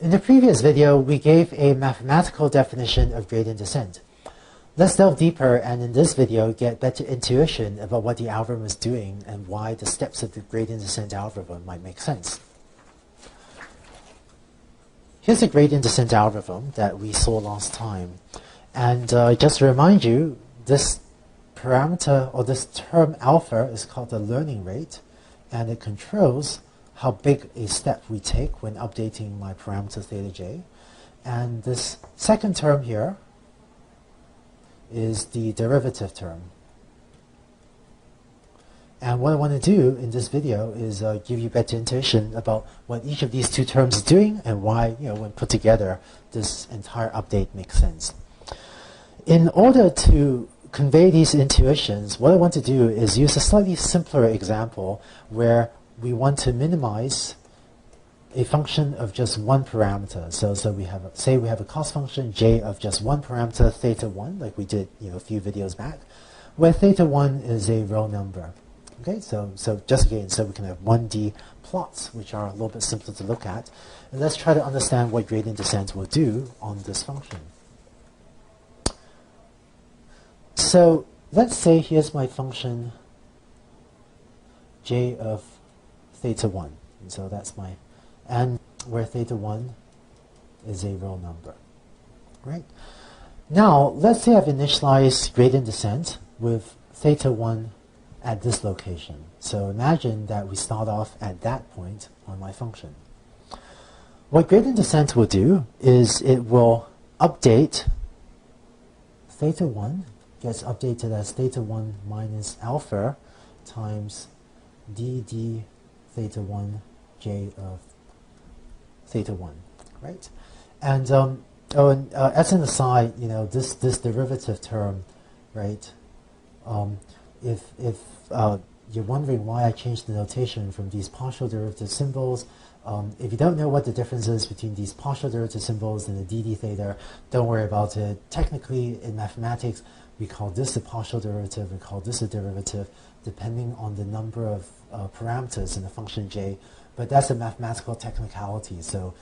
In the previous video, we gave a mathematical definition of gradient descent. Let's delve deeper and in this video get better intuition about what the algorithm is doing and why the steps of the gradient descent algorithm might make sense. Here's the gradient descent algorithm that we saw last time. And just to remind you, this parameter or this term alpha is called the learning rate, and it controls how big a step we take when updating my parameter theta j. And this second term here is the derivative term. And what I want to do in this video is give you better intuition about what each of these two terms is doing and why, when put together, this entire update makes sense. In order to convey these intuitions, what I want to do is use a slightly simpler example where we want to minimize a function of just one parameter. So we have, say we have a cost function j of just one parameter, theta 1, like we did a few videos back, where theta 1 is a real number. Okay, so just again, so we can have 1D plots, which are a little bit simpler to look at. And let's try to understand what gradient descent will do on this function. So let's say here's my function j of theta 1. And so that's my, and where theta 1 is a real number. Right? Now, let's say I've initialized gradient descent with theta 1 at this location. So imagine that we start off at that point on my function. What gradient descent will do is it will update theta 1, gets updated as theta 1 minus alpha times dd theta 1 j of theta 1, right? And as an aside, this derivative term, right? If you're wondering why I changed the notation from these partial derivative symbols, if you don't know what the difference is between these partial derivative symbols and the dd theta, don't worry about it. Technically, in mathematics, we call this a partial derivative, we call this a derivative, depending on the number of parameters in the function j. But that's a mathematical technicality. So,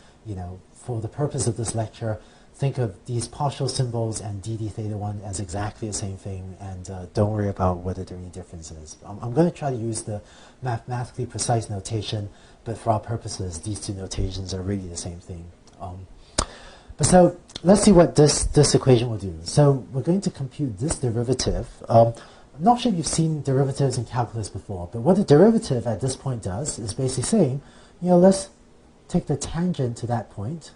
for the purpose of this lecture, think of these partial symbols and dd theta 1 as exactly the same thing, and don't worry about whether there are any differences. I'm going to try to use the mathematically precise notation, but for our purposes, these two notations are really the same thing. But so let's see what this equation will do. So we're going to compute this derivative. I'm not sure if you've seen derivatives in calculus before, but what the derivative at this point does is basically saying, let's take the tangent to that point,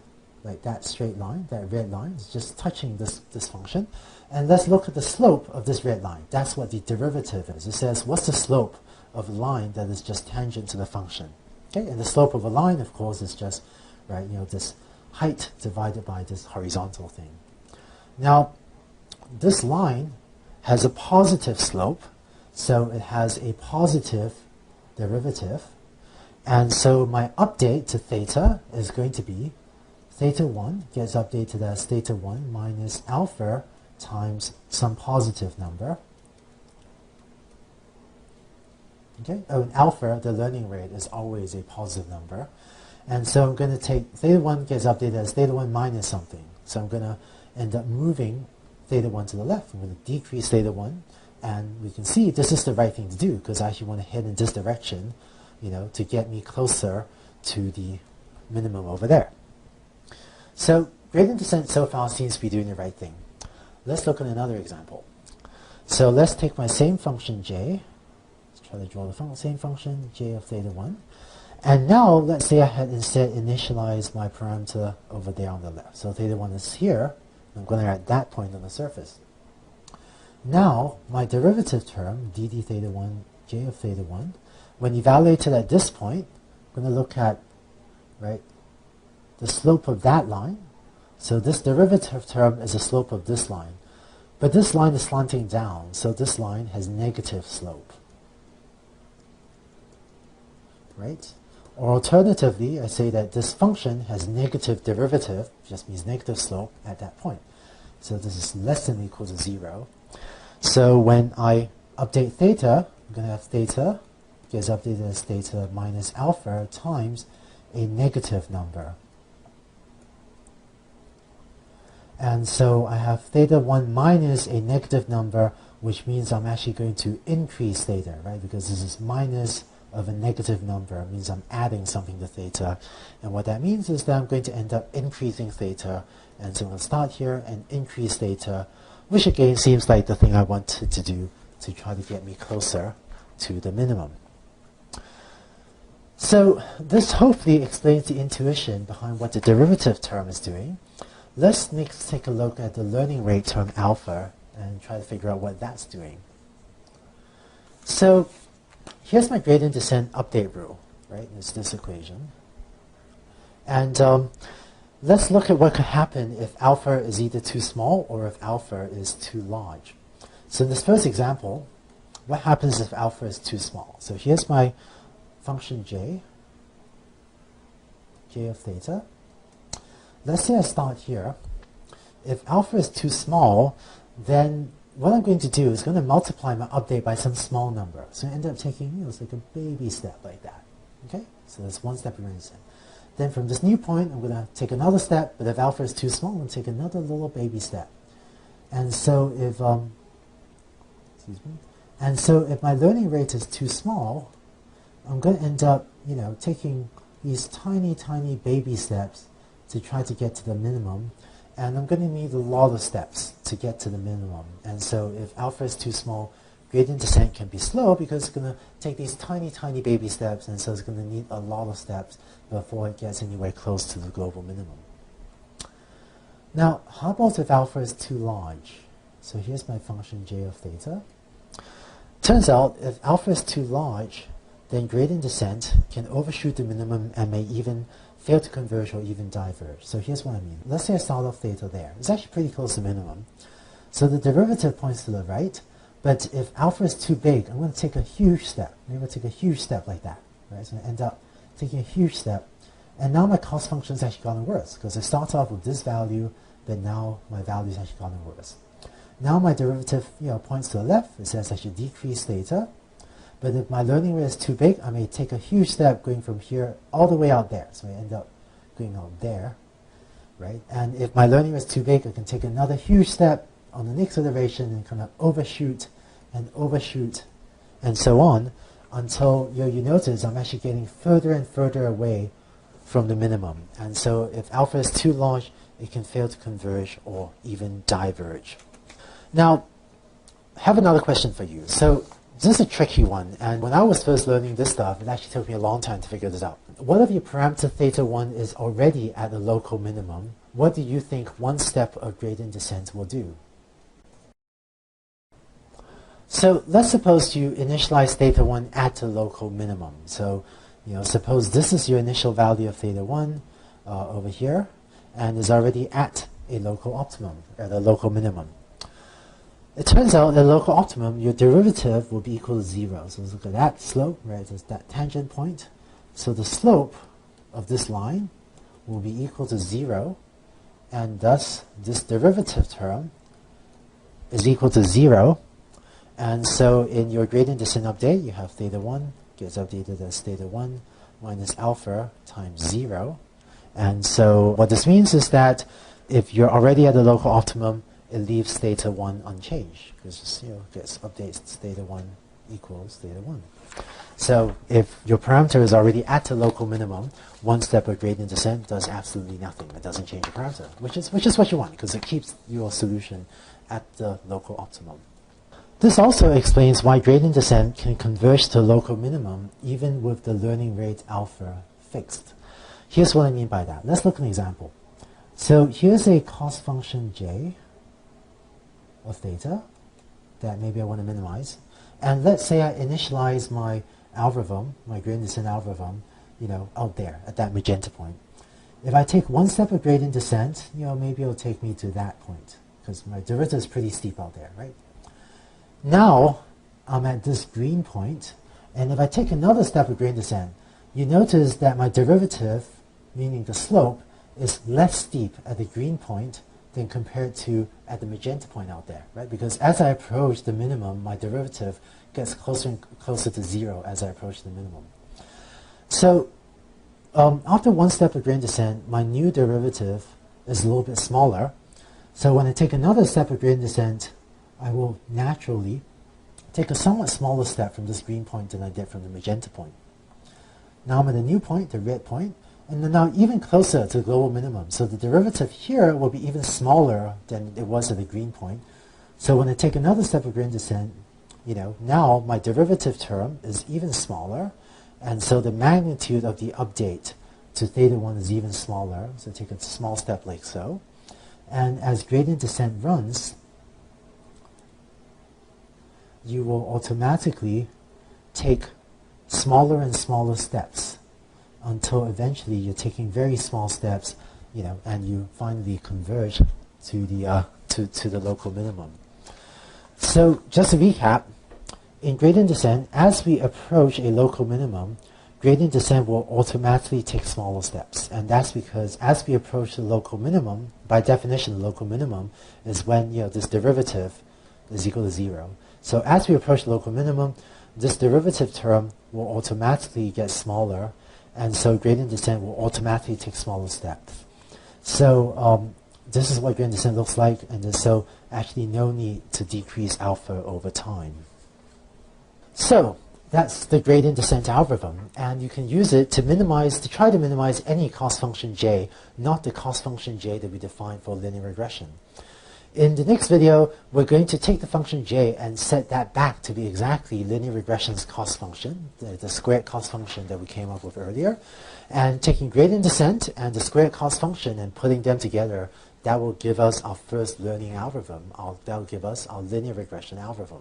like that straight line, that red line, is just touching this function. And let's look at the slope of this red line. That's what the derivative is. It says, what's the slope of a line that is just tangent to the function? Okay, and the slope of a line, of course, is just, right, this height divided by this horizontal thing. Now, this line has a positive slope, so it has a positive derivative. And so my update to theta is going to be theta 1 gets updated as theta 1 minus alpha times some positive number. Okay, in alpha, the learning rate is always a positive number. And so I'm going to take theta 1 gets updated as theta 1 minus something. So I'm going to end up moving theta 1 to the left. I'm going to decrease theta 1. And we can see this is the right thing to do because I actually want to head in this direction, to get me closer to the minimum over there. So gradient descent so far seems to be doing the right thing. Let's look at another example. So let's take my same function j. Let's try to draw the same function j of theta 1. And now let's say I had instead initialized my parameter over there on the left. So theta 1 is here. I'm going to at that point on the surface. Now my derivative term, dd theta 1 j of theta 1, when evaluated at this point, I'm going to look at, right, the slope of that line. So this derivative term is the slope of this line. But this line is slanting down, so this line has negative slope. Right? Or alternatively, I say that this function has negative derivative, just means negative slope at that point. So this is less than or equal to 0. So when I update theta, I'm going to have theta gets updated as theta minus alpha times a negative number. And so I have theta 1 minus a negative number, which means I'm actually going to increase theta, right? Because this is minus of a negative number. It means I'm adding something to theta. And what that means is that I'm going to end up increasing theta. And so I'm going to start here and increase theta, which again seems like the thing I wanted to do to try to get me closer to the minimum. So this hopefully explains the intuition behind what the derivative term is doing. Let's next take a look at the learning rate term alpha and try to figure out what that's doing. So here's my gradient descent update rule, right? It's this equation. And let's look at what could happen if alpha is either too small or if alpha is too large. So in this first example, what happens if alpha is too small? So here's my function j of theta. Let's say I start here. If alpha is too small, then what I'm going to do is going to multiply my update by some small number. So I end up taking, it's like a baby step like that. Okay? So that's one step gradient descent. Then from this new point, I'm going to take another step, but if alpha is too small, I'm going to take another little baby step. And so if if my learning rate is too small, I'm going to end up, taking these tiny, tiny baby steps to try to get to the minimum. And I'm going to need a lot of steps to get to the minimum. And so if alpha is too small, gradient descent can be slow because it's going to take these tiny, tiny baby steps. And so it's going to need a lot of steps before it gets anywhere close to the global minimum. Now, how about if alpha is too large? So here's my function j of theta. Turns out if alpha is too large, then gradient descent can overshoot the minimum and may even fail to converge or even diverge. So here's what I mean. Let's say I start off theta there. It's actually pretty close to minimum. So the derivative points to the right, but if alpha is too big, I'm going to take a huge step. Maybe I'll take a huge step like that. Right? So I end up taking a huge step. And now my cost function has actually gotten worse because I start off with this value, but now my value has actually gotten worse. Now my derivative points to the left. It says I should decrease theta. But if my learning rate is too big, I may take a huge step going from here all the way out there. So I end up going out there, right? And if my learning rate is too big, I can take another huge step on the next iteration and kind of overshoot and so on until you notice I'm actually getting further and further away from the minimum. And so if alpha is too large, it can fail to converge or even diverge. Now, I have another question for you. So this is a tricky one, and when I was first learning this stuff, it actually took me a long time to figure this out. What if your parameter theta 1 is already at the local minimum? What do you think one step of gradient descent will do? So let's suppose you initialize theta 1 at the local minimum. So suppose this is your initial value of theta 1 over here, and is already at a local optimum, at a local minimum. It turns out at the local optimum, your derivative will be equal to 0. So let's look at that slope, right? It's that tangent point. So the slope of this line will be equal to 0, and thus this derivative term is equal to 0. And so in your gradient descent update, you have theta 1 gets updated as theta 1 minus alpha times 0. And so what this means is that if you're already at the local optimum, it leaves theta 1 unchanged because gets updates theta 1 equals theta 1. So if your parameter is already at the local minimum, one step of gradient descent does absolutely nothing. It doesn't change the parameter, which is what you want because it keeps your solution at the local optimum. This also explains why gradient descent can converge to local minimum even with the learning rate alpha fixed. Here's what I mean by that. Let's look at an example. So here's a cost function j of theta that maybe I want to minimize. And let's say I initialize my algorithm, my gradient descent algorithm, out there at that magenta point. If I take one step of gradient descent, maybe it'll take me to that point because my derivative is pretty steep out there, right? Now I'm at this green point, and if I take another step of gradient descent, you notice that my derivative, meaning the slope, is less steep at the green point than compared to at the magenta point out there, right? Because as I approach the minimum, my derivative gets closer and closer to 0 as I approach the minimum. So after one step of gradient descent, my new derivative is a little bit smaller, So when I take another step of gradient descent, I will naturally take a somewhat smaller step from this green point than I did from the magenta point. Now I'm at a new point, the red point, and then now even closer to the global minimum. So the derivative here will be even smaller than it was at the green point. So when I take another step of gradient descent, now my derivative term is even smaller, and so the magnitude of the update to theta 1 is even smaller. So take a small step like so. And as gradient descent runs, you will automatically take smaller and smaller steps until eventually you're taking very small steps, and you finally converge to the local minimum. So just to recap, in gradient descent, as we approach a local minimum, gradient descent will automatically take smaller steps. And that's because as we approach the local minimum, by definition, the local minimum is when this derivative is equal to 0. So as we approach the local minimum, this derivative term will automatically get smaller, and so gradient descent will automatically take smaller steps. So this is what gradient descent looks like, and there's so actually no need to decrease alpha over time. So that's the gradient descent algorithm, and you can use it to try to minimize any cost function j, not the cost function j that we defined for linear regression. In the next video, we're going to take the function j and set that back to be exactly linear regression's cost function, the squared cost function that we came up with earlier, and taking gradient descent and the squared cost function and putting them together, that will give us our first learning algorithm. That will give us our linear regression algorithm.